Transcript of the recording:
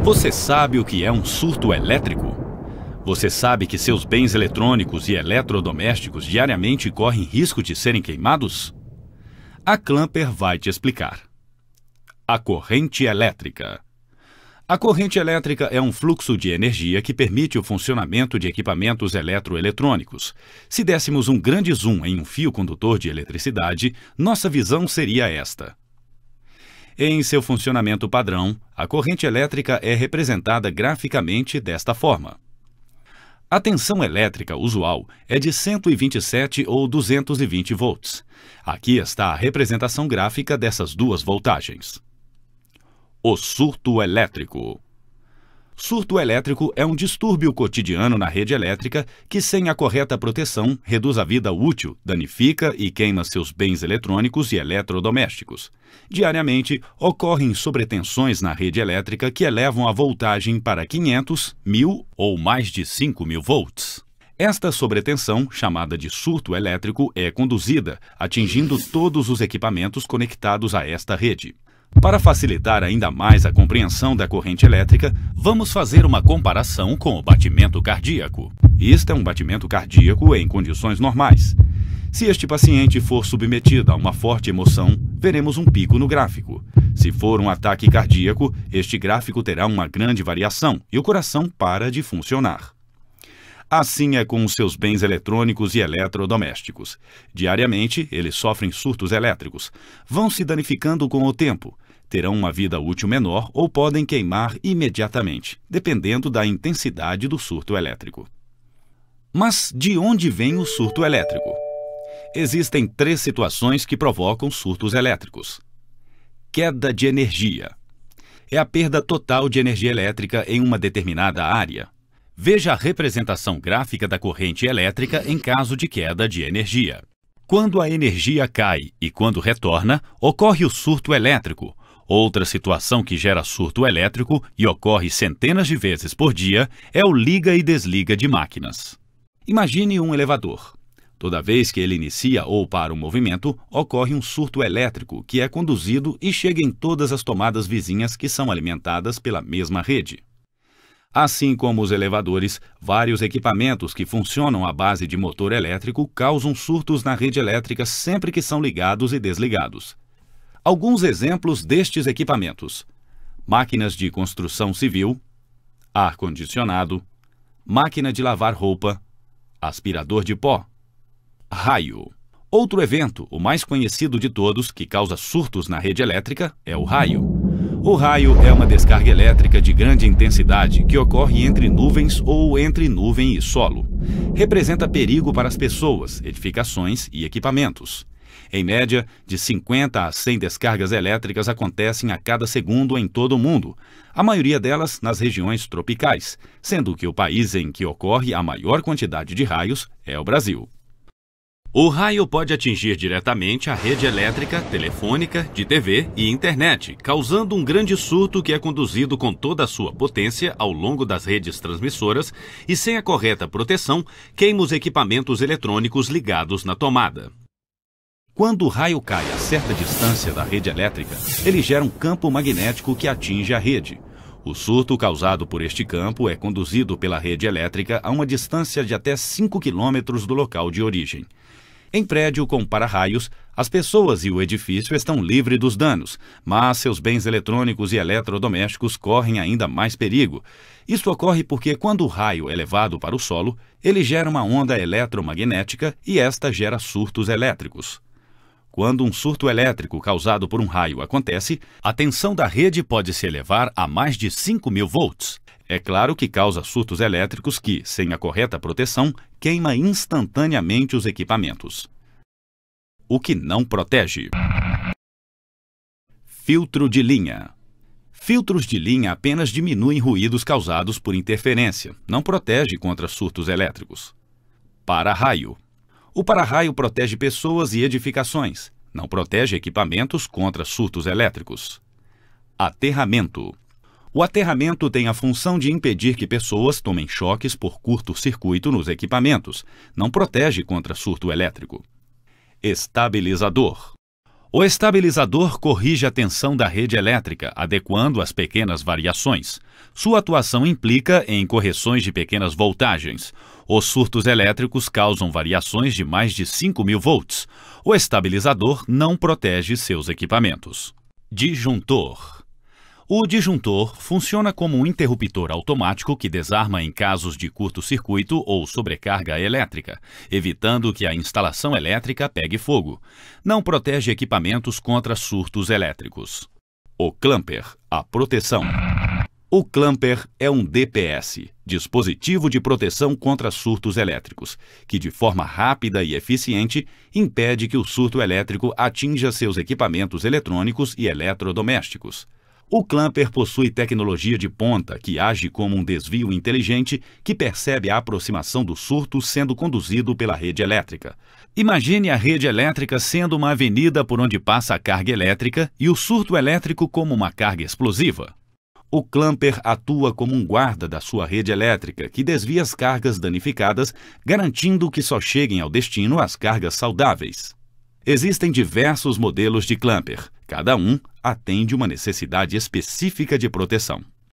Você sabe o que é um surto elétrico? Você sabe que seus bens eletrônicos e eletrodomésticos diariamente correm risco de serem queimados? A Clamper vai te explicar. A corrente elétrica. A corrente elétrica é um fluxo de energia que permite o funcionamento de equipamentos eletroeletrônicos. Se dessemos um grande zoom em um fio condutor de eletricidade, nossa visão seria esta. Em seu funcionamento padrão, a corrente elétrica é representada graficamente desta forma. A tensão elétrica usual é de 127 ou 220 volts. Aqui está a representação gráfica dessas duas voltagens. O surto elétrico. Surto elétrico é um distúrbio cotidiano na rede elétrica que, sem a correta proteção, reduz a vida útil, danifica e queima seus bens eletrônicos e eletrodomésticos. Diariamente, ocorrem sobretensões na rede elétrica que elevam a voltagem para 500, 1000 ou mais de 5000 volts. Esta sobretensão, chamada de surto elétrico, é conduzida, atingindo todos os equipamentos conectados a esta rede. Para facilitar ainda mais a compreensão da corrente elétrica, vamos fazer uma comparação com o batimento cardíaco. Este é um batimento cardíaco em condições normais. Se este paciente for submetido a uma forte emoção, veremos um pico no gráfico. Se for um ataque cardíaco, este gráfico terá uma grande variação e o coração para de funcionar. Assim é com os seus bens eletrônicos e eletrodomésticos. Diariamente, eles sofrem surtos elétricos. Vão se danificando com o tempo. Terão uma vida útil menor ou podem queimar imediatamente, dependendo da intensidade do surto elétrico. Mas de onde vem o surto elétrico? Existem 3 situações que provocam surtos elétricos. Queda de energia. É a perda total de energia elétrica em uma determinada área. Veja a representação gráfica da corrente elétrica em caso de queda de energia. Quando a energia cai e quando retorna, ocorre o surto elétrico. Outra situação que gera surto elétrico e ocorre centenas de vezes por dia é o liga e desliga de máquinas. Imagine um elevador. Toda vez que ele inicia ou para o movimento, ocorre um surto elétrico que é conduzido e chega em todas as tomadas vizinhas que são alimentadas pela mesma rede. Assim como os elevadores, vários equipamentos que funcionam à base de motor elétrico causam surtos na rede elétrica sempre que são ligados e desligados. Alguns exemplos destes equipamentos: máquinas de construção civil, ar-condicionado, máquina de lavar roupa, aspirador de pó. Raio. Outro evento, o mais conhecido de todos, que causa surtos na rede elétrica, é o raio. O raio é uma descarga elétrica de grande intensidade que ocorre entre nuvens ou entre nuvem e solo. Representa perigo para as pessoas, edificações e equipamentos. Em média, de 50 a 100 descargas elétricas acontecem a cada segundo em todo o mundo, a maioria delas nas regiões tropicais, sendo que o país em que ocorre a maior quantidade de raios é o Brasil. O raio pode atingir diretamente a rede elétrica, telefônica, de TV e internet, causando um grande surto que é conduzido com toda a sua potência ao longo das redes transmissoras e, sem a correta proteção, queima os equipamentos eletrônicos ligados na tomada. Quando o raio cai a certa distância da rede elétrica, ele gera um campo magnético que atinge a rede. O surto causado por este campo é conduzido pela rede elétrica a uma distância de até 5 km do local de origem. Em prédio com para-raios, as pessoas e o edifício estão livres dos danos, mas seus bens eletrônicos e eletrodomésticos correm ainda mais perigo. Isso ocorre porque quando o raio é levado para o solo, ele gera uma onda eletromagnética e esta gera surtos elétricos. Quando um surto elétrico causado por um raio acontece, a tensão da rede pode se elevar a mais de 5000 volts. É claro que causa surtos elétricos que, sem a correta proteção, queima instantaneamente os equipamentos. O que não protege. Filtro de linha. Filtros de linha apenas diminuem ruídos causados por interferência, não protege contra surtos elétricos. Para-raio. O para-raio protege pessoas e edificações, não protege equipamentos contra surtos elétricos. Aterramento. O aterramento tem a função de impedir que pessoas tomem choques por curto-circuito nos equipamentos, não protege contra surto elétrico. Estabilizador. O estabilizador corrige a tensão da rede elétrica, adequando as pequenas variações. Sua atuação implica em correções de pequenas voltagens. Os surtos elétricos causam variações de mais de 5.000 volts. O estabilizador não protege seus equipamentos. Disjuntor. O disjuntor funciona como um interruptor automático que desarma em casos de curto-circuito ou sobrecarga elétrica, evitando que a instalação elétrica pegue fogo. Não protege equipamentos contra surtos elétricos. O clamper, a proteção. O clamper é um DPS, dispositivo de proteção contra surtos elétricos, que de forma rápida e eficiente impede que o surto elétrico atinja seus equipamentos eletrônicos e eletrodomésticos. O clamper possui tecnologia de ponta que age como um desvio inteligente que percebe a aproximação do surto sendo conduzido pela rede elétrica. Imagine a rede elétrica sendo uma avenida por onde passa a carga elétrica e o surto elétrico como uma carga explosiva. O clamper atua como um guarda da sua rede elétrica que desvia as cargas danificadas, garantindo que só cheguem ao destino as cargas saudáveis. Existem diversos modelos de clamper. Cada um atende uma necessidade específica de proteção.